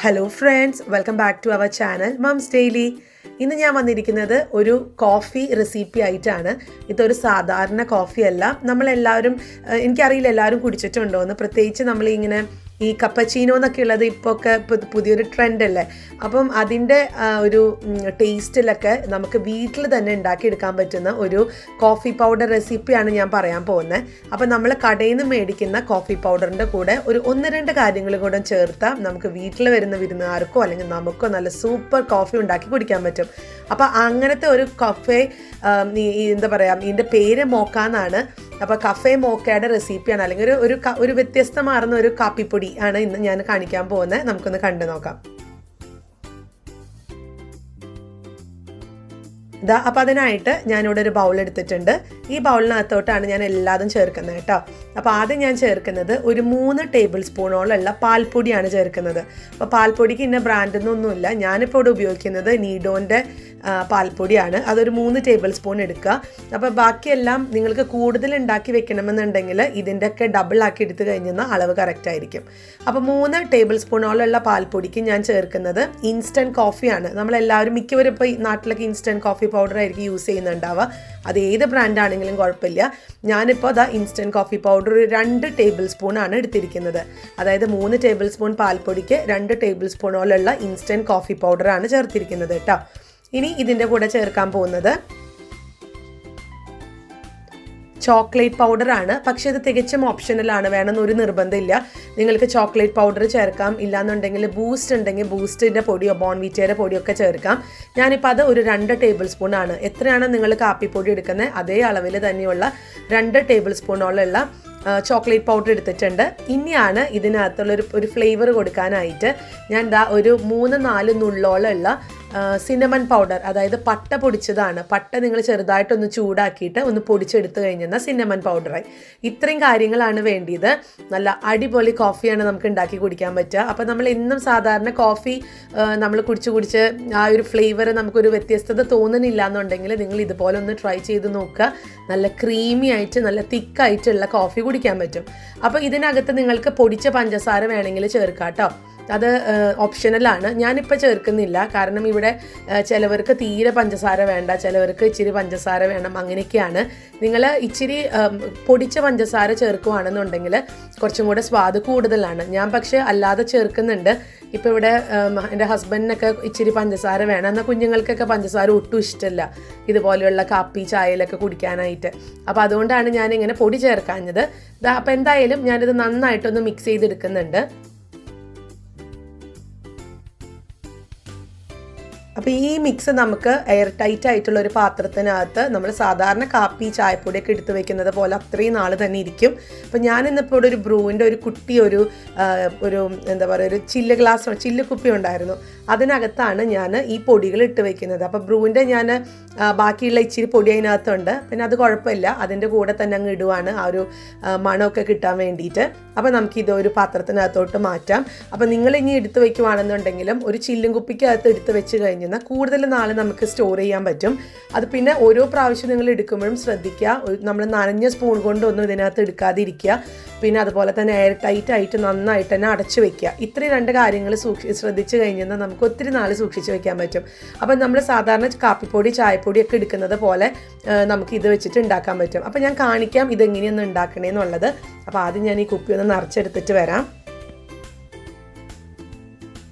Hello friends, welcome back to our channel moms daily. ഇന്ന് ഞാൻ വന്നിരിക്കുന്നത് ഒരു കോഫി റെസിപ്പി ആയിട്ടാണ്. ഇതൊരു സാധാരണ കോഫി അല്ല. നമ്മളെല്ലാവരും, എനിക്കറിയില്ല എല്ലാവരും കുടിച്ചിട്ടുണ്ടോ എന്ന്. പ്രത്യേകിച്ച് നമ്മളിങ്ങനെ ഈ കപ്പച്ചീനോ എന്നൊക്കെ ഉള്ളത് ഇപ്പോൾ ഒക്കെ പുതിയൊരു ട്രെൻഡല്ലേ. അപ്പം അതിൻ്റെ ഒരു ടേസ്റ്റിലൊക്കെ നമുക്ക് വീട്ടിൽ തന്നെ ഉണ്ടാക്കിയെടുക്കാൻ പറ്റുന്ന ഒരു കോഫി പൗഡർ റെസിപ്പിയാണ് ഞാൻ പറയാൻ പോകുന്നത്. അപ്പം നമ്മൾ കടയിൽ നിന്ന് മേടിക്കുന്ന കോഫി പൗഡറിൻ്റെ കൂടെ ഒരു 1-2 കാര്യങ്ങൾ കൂടെ ചേർത്താൽ നമുക്ക് വീട്ടിൽ വരുന്ന വിരുന്നുകാർക്കോ അല്ലെങ്കിൽ നമുക്കോ നല്ല സൂപ്പർ കോഫി ഉണ്ടാക്കി കുടിക്കാൻ പറ്റും. അപ്പോൾ അങ്ങനത്തെ ഒരു കഫേ, എന്താ പറയുക, ഇതിൻ്റെ പേര് മോക്ക എന്നാണ്. അപ്പോൾ കഫേ മോക്കയുടെ റെസിപ്പിയാണ്, അല്ലെങ്കിൽ ഒരു വ്യത്യസ്തമാർന്ന ഒരു കാപ്പിപ്പൊടി ആണ് ഇന്ന് ഞാൻ കാണിക്കാൻ പോകുന്നത്. നമുക്കൊന്ന് കണ്ടു നോക്കാം. അപ്പോൾ അതിനായിട്ട് ഞാനിവിടെ ഒരു ബൗൾ എടുത്തിട്ടുണ്ട്. ഈ ബൗളിനകത്തോട്ടാണ് ഞാൻ എല്ലാതും ചേർക്കുന്നത് കേട്ടോ. അപ്പോൾ ആദ്യം ഞാൻ ചേർക്കുന്നത് ഒരു 3 ടേബിൾ സ്പൂണോളമുള്ള പാൽപ്പൊടിയാണ് ചേർക്കുന്നത്. അപ്പോൾ പാൽപ്പൊടിക്ക് ഇന്ന ബ്രാൻഡൊന്നുമില്ല. ഞാനിപ്പോൾ ഇവിടെ ഉപയോഗിക്കുന്നത് നീഡോൻ്റെ പാൽപ്പൊടിയാണ്. അതൊരു 3 ടേബിൾ സ്പൂൺ എടുക്കുക. അപ്പോൾ ബാക്കിയെല്ലാം നിങ്ങൾക്ക് കൂടുതൽ ഉണ്ടാക്കി വെക്കണമെന്നുണ്ടെങ്കിൽ ഇതിൻ്റെയൊക്കെ ഡബിൾ ആക്കി എടുത്തു കഴിഞ്ഞാൽ അളവ് കറക്റ്റ് ആയിരിക്കും. അപ്പോൾ 3 ടേബിൾ സ്പൂണോളമുള്ള പാൽപ്പൊടിക്ക് ഞാൻ ചേർക്കുന്നത് ഇൻസ്റ്റൻറ്റ് കോഫിയാണ്. നമ്മളെല്ലാവരും മിക്കവരും ഇപ്പോൾ ഈ നാട്ടിലൊക്കെ ഇൻസ്റ്റൻറ്റ് കോഫി പൗഡർ ആയിരിക്കും യൂസ് ചെയ്യുന്നുണ്ടാവുക. അത് ഏത് ബ്രാൻഡാണെങ്കിലും കുഴപ്പമില്ല. ഞാനിപ്പോൾ ഇൻസ്റ്റൻറ്റ് കോഫി പൗഡർ 2 ടേബിൾ സ്പൂണാണ് എടുത്തിരിക്കുന്നത്. അതായത് 3 ടേബിൾ സ്പൂൺ പാൽപ്പൊടിക്ക് 2 ടേബിൾ സ്പൂണോളമുള്ള ഇൻസ്റ്റൻറ്റ് കോഫി പൗഡറാണ് ചേർത്തിരിക്കുന്നത് കേട്ടോ. ഇനി ഇതിൻ്റെ കൂടെ ചേർക്കാൻ പോകുന്നത് ചോക്ലേറ്റ് പൗഡറാണ്. പക്ഷേ ഇത് തികച്ചും ഓപ്ഷണലാണ്, വേണമെന്നൊരു നിർബന്ധമില്ല. നിങ്ങൾക്ക് ചോക്ലേറ്റ് പൗഡർ ചേർക്കാം, ഇല്ലാന്നുണ്ടെങ്കിൽ ബൂസ്റ്റ് ഉണ്ടെങ്കിൽ ബൂസ്റ്റിൻ്റെ പൊടിയോ ബോൺവിറ്റയുടെ പൊടിയോ ഒക്കെ ചേർക്കാം. ഞാനിപ്പോൾ അത് ഒരു 2 ടേബിൾ സ്പൂണാണ്. എത്രയാണ് നിങ്ങൾ കാപ്പിപ്പൊടി എടുക്കുന്നത് അതേ അളവിൽ തന്നെയുള്ള 2 ടേബിൾ സ്പൂണോളമുള്ള ചോക്ലേറ്റ് പൗഡർ എടുത്തിട്ടുണ്ട്. ഇനിയാണ് ഇതിനകത്തുള്ളൊരു ഫ്ലേവർ കൊടുക്കാനായിട്ട് ഞാൻ ഒരു 3-4 നുള്ളോളമുള്ള സിനമൺ പൗഡർ, അതായത് പട്ട പൊടിച്ചതാണ്. പട്ട നിങ്ങൾ ചെറുതായിട്ടൊന്ന് ചൂടാക്കിയിട്ട് ഒന്ന് പൊടിച്ചെടുത്ത് കഴിഞ്ഞാൽ സിനമൺ പൗഡറായി. ഇത്രയും കാര്യങ്ങളാണ് വേണ്ടിയത്. നല്ല അടിപൊളി കോഫിയാണ് നമുക്ക് ഉണ്ടാക്കി കുടിക്കാൻ പറ്റുക. അപ്പോൾ നമ്മൾ എന്നും സാധാരണ കോഫി നമ്മൾ കുടിച്ച് ആ ഒരു ഫ്ലേവർ നമുക്കൊരു വ്യത്യസ്തത തോന്നുന്നില്ല എന്നുണ്ടെങ്കിൽ നിങ്ങൾ ഇതുപോലെ ഒന്ന് ട്രൈ ചെയ്ത് നോക്കുക. നല്ല ക്രീമി ആയിട്ട് നല്ല തിക്കായിട്ടുള്ള കോഫി കുടിക്കാൻ പറ്റും. അപ്പോൾ ഇതിനകത്ത് നിങ്ങൾക്ക് പൊടിച്ച പഞ്ചസാര വേണമെങ്കിൽ ചേർക്കാം കേട്ടോ. അത് ഓപ്ഷണലാണ്. ഞാനിപ്പോൾ ചേർക്കുന്നില്ല, കാരണം ഇവിടെ ചിലവർക്ക് തീരെ പഞ്ചസാര വേണ്ട, ചിലവർക്ക് ഇച്ചിരി പഞ്ചസാര വേണം, അങ്ങനെയൊക്കെയാണ്. നിങ്ങൾ ഇച്ചിരി പൊടിച്ച പഞ്ചസാര ചേർക്കുകയാണെന്നുണ്ടെങ്കിൽ കുറച്ചും കൂടെ സ്വാദ് കൂടുതലാണ്. ഞാൻ പക്ഷേ അല്ലാതെ ചേർക്കുന്നുണ്ട്. ഇപ്പോൾ ഇവിടെ എൻ്റെ ഹസ്ബൻഡിനൊക്കെ ഇച്ചിരി പഞ്ചസാര വേണം, എന്നാൽ കുഞ്ഞുങ്ങൾക്കൊക്കെ പഞ്ചസാര ഒട്ടും ഇഷ്ടമല്ല ഇതുപോലെയുള്ള കാപ്പി ചായയിലൊക്കെ കുടിക്കാനായിട്ട്. അപ്പോൾ അതുകൊണ്ടാണ് ഞാനിങ്ങനെ പൊടി ചേർക്കാഞ്ഞത്. അപ്പോൾ എന്തായാലും ഞാനിത് നന്നായിട്ടൊന്ന് മിക്സ് ചെയ്തെടുക്കുന്നുണ്ട്. അപ്പോൾ ഈ മിക്സ് നമുക്ക് എയർ ടൈറ്റ് ആയിട്ടുള്ള ഒരു പാത്രത്തിനകത്ത് നമ്മൾ സാധാരണ കാപ്പി ചായപ്പൊടിയൊക്കെ എടുത്ത് വെക്കുന്നത് പോലെ അത്രയും നാൾ തന്നെ ഇരിക്കും. അപ്പോൾ ഞാനിന്നിപ്പോൾ ഇവിടെ ഒരു ബ്രൂവിൻ്റെ ഒരു കുട്ടി ഒരു എന്താ പറയുക, ഒരു ചില്ല് കുപ്പി ഉണ്ടായിരുന്നു. അതിനകത്താണ് ഞാൻ ഈ പൊടികൾ ഇട്ട് വെക്കുന്നത്. അപ്പോൾ ബ്രൂവിൻ്റെ ഞാൻ ബാക്കിയുള്ള ഇച്ചിരി പൊടി അതിനകത്തുണ്ട്. പിന്നെ അത് കുഴപ്പമില്ല, അതിൻ്റെ കൂടെ തന്നെ അങ്ങ് ഇടുവാണ്, ആ ഒരു മണമൊക്കെ കിട്ടാൻ വേണ്ടിയിട്ട്. അപ്പോൾ നമുക്കിതൊരു പാത്രത്തിനകത്തോട്ട് മാറ്റാം. അപ്പോൾ നിങ്ങൾ ഇനി എടുത്ത് വയ്ക്കുവാണെന്നുണ്ടെങ്കിലും ഒരു ചില്ലും കുപ്പിക്കകത്ത് എടുത്ത് വെച്ച് കഴിഞ്ഞാൽ കൂടുതൽ നാൾ നമുക്ക് സ്റ്റോർ ചെയ്യാൻ പറ്റും. അത് പിന്നെ ഓരോ പ്രാവശ്യം നിങ്ങൾ എടുക്കുമ്പോഴും ശ്രദ്ധിക്കുക, നമ്മൾ നനഞ്ഞ സ്പൂൺ കൊണ്ടൊന്നും ഇതിനകത്ത് എടുക്കാതിരിക്കുക. പിന്നെ അതുപോലെ തന്നെ എയർ ടൈറ്റ് ആയിട്ട് നന്നായിട്ട് തന്നെ അടച്ചു വെക്കുക. ഇത്രയും 2 കാര്യങ്ങൾ ശ്രദ്ധിച്ചു കഴിഞ്ഞാൽ നമുക്ക് ഒത്തിരി നാൾ സൂക്ഷിച്ച് വെക്കാൻ പറ്റും. അപ്പം നമ്മൾ സാധാരണ കാപ്പിപ്പൊടി ചായപ്പൊടിയൊക്കെ എടുക്കുന്നത് പോലെ നമുക്ക് ഇത് വെച്ചിട്ട് ഉണ്ടാക്കാൻ പറ്റും. അപ്പം ഞാൻ കാണിക്കാം ഇതെങ്ങനെയൊന്ന് ഉണ്ടാക്കണേന്നുള്ളത്. അപ്പോൾ ആദ്യം ഞാൻ ഈ കുപ്പി ഒന്ന് നിറച്ചെടുത്തിട്ട് വരാം.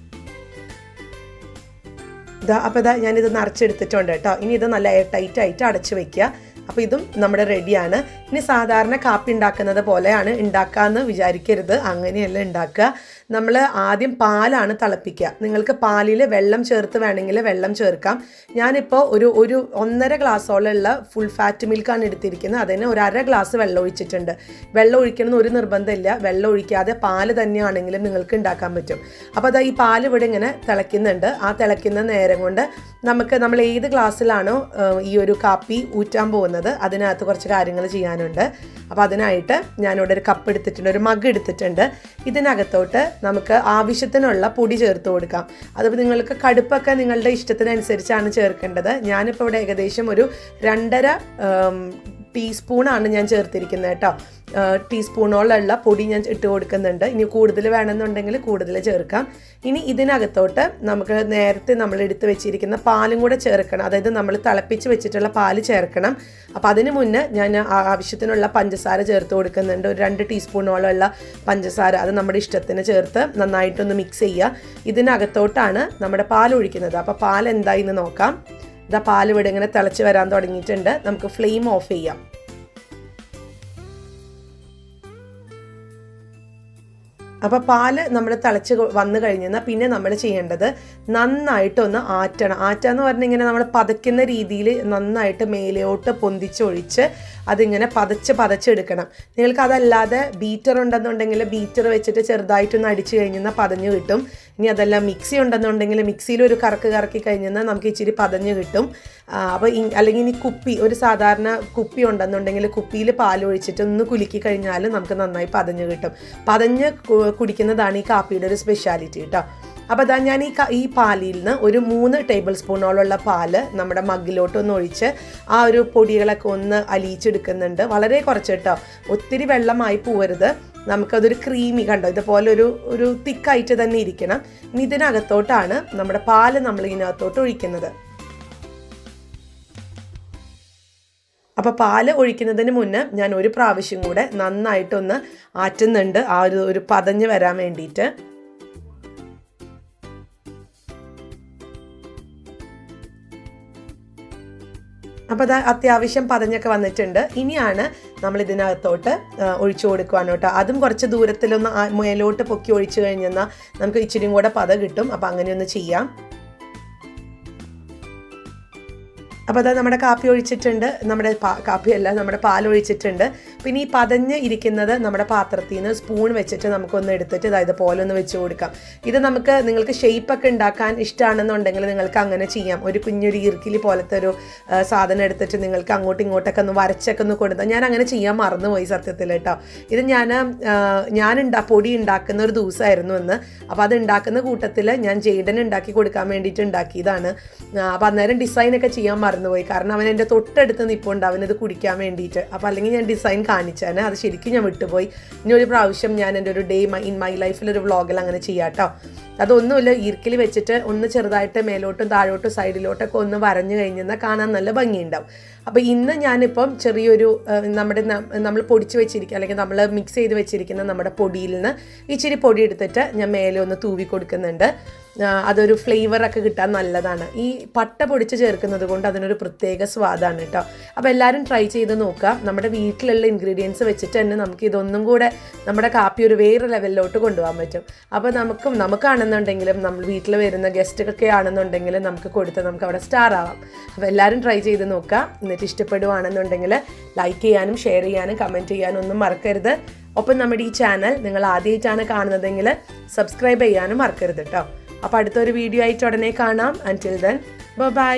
അപ്പോൾ ഞാനിത് നിറച്ചെടുത്തിട്ടുണ്ട് കേട്ടോ. ഇനി ഇത് നല്ല എയർ ടൈറ്റ് ആയിട്ട് അടച്ചു വെക്കുക. അപ്പോൾ ഇതും നമ്മുടെ റെഡിയാണ്. ഇനി സാധാരണ കാപ്പി ഉണ്ടാക്കുന്നത് പോലെയാണ് ഉണ്ടാക്കാമെന്ന് വിചാരിക്കരുത്, അങ്ങനെയല്ല ഉണ്ടാക്കുക. നമ്മൾ ആദ്യം പാലാണ് തിളപ്പിക്കുക. നിങ്ങൾക്ക് പാലിൽ വെള്ളം ചേർത്ത് വേണമെങ്കിൽ വെള്ളം ചേർക്കാം. ഞാനിപ്പോൾ ഒരു 1.5 ഗ്ലാസ്സോളമുള്ള ഫുൾ ഫാറ്റ് മിൽക്കാണ് എടുത്തിരിക്കുന്നത്. അതിന് ഒരു 1/2 ഗ്ലാസ് വെള്ളം ഒഴിച്ചിട്ടുണ്ട്. വെള്ളം ഒഴിക്കണമെന്ന് ഒരു നിർബന്ധമില്ല, വെള്ളം ഒഴിക്കാതെ പാല് തന്നെയാണെങ്കിലും നിങ്ങൾക്ക് ഉണ്ടാക്കാൻ പറ്റും. അപ്പോൾ ഈ പാല് ഇവിടെ ഇങ്ങനെ തിളയ്ക്കുന്നുണ്ട്. ആ തിളയ്ക്കുന്ന നേരം കൊണ്ട് നമ്മൾ ഏത് ഗ്ലാസ്സിലാണോ ഈ ഒരു കാപ്പി ഊറ്റാൻ പോകുന്നത് അതിനകത്ത് കുറച്ച് കാര്യങ്ങൾ ചെയ്യാനുണ്ട്. അപ്പോൾ അതിനായിട്ട് ഞാനിവിടെ ഒരു കപ്പ് എടുത്തിട്ടുണ്ട്, ഒരു മഗ് എടുത്തിട്ടുണ്ട്. ഇതിനകത്തോട്ട് നമുക്ക് ആവശ്യത്തിനുള്ള പൊടി ചേർത്ത് കൊടുക്കാം. അതിപ്പോൾ നിങ്ങൾക്ക് കടുപ്പൊക്കെ നിങ്ങളുടെ ഇഷ്ടത്തിനനുസരിച്ചാണ് ചേർക്കേണ്ടത്. ഞാനിപ്പോൾ ഇവിടെ ഏകദേശം ഒരു 2.5 ടീസ്പൂണാണ് ഞാൻ ചേർത്തിരിക്കുന്നത് കേട്ടോ. ടീസ്പൂണോളമുള്ള പൊടി ഞാൻ ഇട്ട് കൊടുക്കുന്നുണ്ട്. ഇനി കൂടുതൽ വേണമെന്നുണ്ടെങ്കിൽ കൂടുതൽ ചേർക്കാം. ഇനി ഇതിനകത്തോട്ട് നമുക്ക് നേരത്തെ നമ്മൾ എടുത്ത് വെച്ചിരിക്കുന്ന പാലും കൂടെ ചേർക്കണം. അതായത് നമ്മൾ തിളപ്പിച്ച് വെച്ചിട്ടുള്ള പാല് ചേർക്കണം. അപ്പോൾ അതിന് മുന്നേ ഞാൻ ആവശ്യത്തിനുള്ള പഞ്ചസാര ചേർത്ത് കൊടുക്കുന്നുണ്ട്. ഒരു 2 ടീസ്പൂണോളമുള്ള പഞ്ചസാര, അത് നമ്മുടെ ഇഷ്ടത്തിന് ചേർത്ത് നന്നായിട്ടൊന്ന് മിക്സ് ചെയ്യുക. ഇതിനകത്തോട്ടാണ് നമ്മുടെ പാൽ ഒഴിക്കുന്നത്. അപ്പോൾ പാൽ എന്തായിന്ന് നോക്കാം. ഇതാ പാൽ ഇവിടെ ഇങ്ങനെ തിളച്ച് വരാൻ തുടങ്ങിയിട്ടുണ്ട്. നമുക്ക് ഫ്ലെയിം ഓഫ് ചെയ്യാം. അപ്പോൾ പാല് നമ്മൾ തിളച്ച് വന്നു കഴിഞ്ഞാൽ പിന്നെ നമ്മൾ ചെയ്യേണ്ടത് നന്നായിട്ടൊന്ന് ആറ്റണം. ആറ്റാന്ന് പറഞ്ഞാൽ ഇങ്ങനെ നമ്മൾ പതയ്ക്കുന്ന രീതിയിൽ നന്നായിട്ട് മേലോട്ട് പൊന്തിച്ചൊഴിച്ച് അതിങ്ങനെ പതച്ചെടുക്കണം. നിങ്ങൾക്ക് അതല്ലാതെ ബീറ്റർ ഉണ്ടെന്നുണ്ടെങ്കിൽ ബീറ്റർ വെച്ചിട്ട് ചെറുതായിട്ടൊന്ന് അടിച്ച് കഴിഞ്ഞാൽ പതഞ്ഞ് കിട്ടും. ഇനി അതെല്ലാം മിക്സി ഉണ്ടെന്നുണ്ടെങ്കിൽ മിക്സിയിൽ ഒരു കറക്കി കഴിഞ്ഞാൽ നമുക്ക് ഇച്ചിരി പതഞ്ഞ് കിട്ടും. അപ്പോൾ അല്ലെങ്കിൽ ഇനി കുപ്പി, ഒരു സാധാരണ കുപ്പി ഉണ്ടെന്നുണ്ടെങ്കിൽ കുപ്പിയിൽ പാൽ ഒഴിച്ചിട്ട് ഒന്ന് കുലുക്കി കഴിഞ്ഞാൽ നമുക്ക് നന്നായി പതഞ്ഞ് കിട്ടും. പതഞ്ഞ് കുടിക്കുന്നതാണ് ഈ കാപ്പിയുടെ ഒരു സ്പെഷ്യാലിറ്റി കേട്ടോ. അപ്പോൾ അതാ ഞാൻ ഈ പാലിൽ നിന്ന് ഒരു 3 ടേബിൾ സ്പൂണോളമുള്ള പാല് നമ്മുടെ മഗ്ഗിലോട്ടൊന്ന് ഒഴിച്ച് ആ ഒരു പൊടികളൊക്കെ ഒന്ന് അലിയിച്ചെടുക്കുന്നുണ്ട്. വളരെ കുറച്ച് കേട്ടോ, ഒത്തിരി വെള്ളമായി പോവരുത്. നമുക്കതൊരു ക്രീമി, കണ്ടോ, ഇതുപോലെ ഒരു തിക്കായിട്ട് തന്നെ ഇരിക്കണം. ഇനി ഇതിനകത്തോട്ടാണ് നമ്മുടെ പാല് നമ്മൾ ഇതിനകത്തോട്ട് ഒഴിക്കുന്നത്. അപ്പോൾ പാല് ഒഴിക്കുന്നതിന് മുന്നേ ഞാൻ ഒരു പ്രാവശ്യം കൂടെ നന്നായിട്ടൊന്ന് ആറ്റുന്നുണ്ട്, ആ ഒരു പതഞ്ഞ് വരാൻ വേണ്ടിയിട്ട്. അപ്പോൾ അത് അത്യാവശ്യം പതഞ്ഞൊക്കെ വന്നിട്ടുണ്ട്. ഇനിയാണ് നമ്മൾ ഇതിനകത്തോട്ട് ഒഴിച്ചു കൊടുക്കുകയാണ് കേട്ടോ. അതും കുറച്ച് ദൂരത്തിലൊന്ന് മേലോട്ട് പൊക്കി ഒഴിച്ചു കഴിഞ്ഞാൽ നമുക്ക് ഇച്ചിരി കൂടെ പത കിട്ടും. അപ്പോൾ അങ്ങനെയൊന്ന് ചെയ്യാം. അപ്പോൾ അത് നമ്മുടെ കാപ്പി ഒഴിച്ചിട്ടുണ്ട്, നമ്മുടെ കാപ്പിയല്ല, നമ്മുടെ പാലൊഴിച്ചിട്ടുണ്ട്. പിന്നെ ഈ പതഞ്ഞ് ഇരിക്കുന്നത് നമ്മുടെ പാത്രത്തിൽ നിന്ന് സ്പൂൺ വെച്ചിട്ട് നമുക്കൊന്ന് എടുത്തിട്ട് ഇതായത് പോലെ ഒന്ന് വെച്ച് കൊടുക്കാം. ഇത് നിങ്ങൾക്ക് ഷേപ്പൊക്കെ ഉണ്ടാക്കാൻ ഇഷ്ടമാണെന്നുണ്ടെങ്കിൽ നിങ്ങൾക്ക് അങ്ങനെ ചെയ്യാം. ഒരു കുഞ്ഞൊരു ഈർക്കിലി പോലത്തെ ഒരു സാധനം എടുത്തിട്ട് നിങ്ങൾക്ക് അങ്ങോട്ടും ഇങ്ങോട്ടൊക്കെ ഒന്ന് വരച്ചൊക്കെ ഒന്ന് കൊടുത്താൽ, ഞാൻ അങ്ങനെ ചെയ്യാൻ മറന്നുപോയി സത്യത്തിൽ കേട്ടോ. ഇത് ഞാൻ പൊടി ഉണ്ടാക്കുന്ന ഒരു ദിവസമായിരുന്നു എന്ന്. അപ്പോൾ അത് ഉണ്ടാക്കുന്ന കൂട്ടത്തിൽ ഞാൻ ജെയ്ഡൻ ഉണ്ടാക്കി കൊടുക്കാൻ വേണ്ടിയിട്ട് ഉണ്ടാക്കിയതാണ്. അപ്പോൾ അന്നേരം ഡിസൈനൊക്കെ ചെയ്യാൻ മറന്നുപോയി. കാരണം അവൻ എൻ്റെ തൊട്ടടുത്ത് നിൽപ്പുണ്ട് അവനത് കുടിക്കാൻ വേണ്ടിയിട്ട്. അപ്പോൾ അല്ലെങ്കിൽ ഞാൻ ഡിസൈൻ കാണിച്ചാണ്, അത് ശരിക്കും ഞാൻ വിട്ടുപോയി. ഇനി ഒരു പ്രാവശ്യം ഞാൻ എൻ്റെ ഒരു ഡേ ഇൻ മൈ ലൈഫിലൊരു വ്ളോഗിൽ അങ്ങനെ ചെയ്യാം കേട്ടോ. അതൊന്നുമില്ല, ഈർക്കിൽ വെച്ചിട്ട് ഒന്ന് ചെറുതായിട്ട് മേലോട്ടും താഴോട്ടും സൈഡിലോട്ടൊക്കെ ഒന്ന് വരഞ്ഞു കഴിഞ്ഞാൽ കാണാൻ നല്ല ഭംഗിയുണ്ടാവും. അപ്പോൾ ഇന്ന് ഞാനിപ്പം ചെറിയൊരു നമ്മൾ പൊടിച്ച് വെച്ചിരിക്കുക, അല്ലെങ്കിൽ നമ്മൾ മിക്സ് ചെയ്ത് വെച്ചിരിക്കുന്ന നമ്മുടെ പൊടിയിൽ നിന്ന് ഇച്ചിരി പൊടി എടുത്തിട്ട് ഞാൻ മേലെ ഒന്ന് തൂവി കൊടുക്കുന്നുണ്ട്. അതൊരു ഫ്ലേവറൊക്കെ കിട്ടാൻ നല്ലതാണ്. ഈ പട്ട പൊടിച്ച് ചേർക്കുന്നത് കൊണ്ട് അതിനൊരു പ്രത്യേക സ്വാദാണ് കേട്ടോ. അപ്പോൾ എല്ലാവരും ട്രൈ ചെയ്ത് നോക്കുക. നമ്മുടെ വീട്ടിലുള്ള ഇൻഗ്രീഡിയൻസ് വെച്ചിട്ട് തന്നെ നമുക്ക് ഇതൊന്നും കൂടെ നമ്മുടെ കാപ്പി ഒരു വേറെ ലെവലിലോട്ട് കൊണ്ടുപോകാൻ പറ്റും. അപ്പോൾ നമുക്കാണെന്നുണ്ടെങ്കിലും നമ്മൾ വീട്ടിൽ വരുന്ന ഗസ്റ്റുകളൊക്കെ ആണെന്നുണ്ടെങ്കിലും നമുക്ക് നമുക്ക് അവിടെ സ്റ്റാർ ആവാം. അപ്പോൾ എല്ലാവരും ട്രൈ ചെയ്ത് നോക്കുക. എന്നിട്ട് ഇഷ്ടപ്പെടുവാണെന്നുണ്ടെങ്കിൽ ലൈക്ക് ചെയ്യാനും ഷെയർ ചെയ്യാനും കമൻറ്റ് ചെയ്യാനും ഒന്നും മറക്കരുത്. ഒപ്പം നമ്മുടെ ഈ ചാനൽ നിങ്ങൾ ആദ്യമായിട്ടാണ് കാണുന്നതെങ്കിൽ സബ്സ്ക്രൈബ് ചെയ്യാനും മറക്കരുത് കേട്ടോ. അപ്പോൾ അടുത്തൊരു വീഡിയോ ആയിട്ട് ഉടനെ കാണാം. അൻറ്റിൽ ദെൻ ബൈ.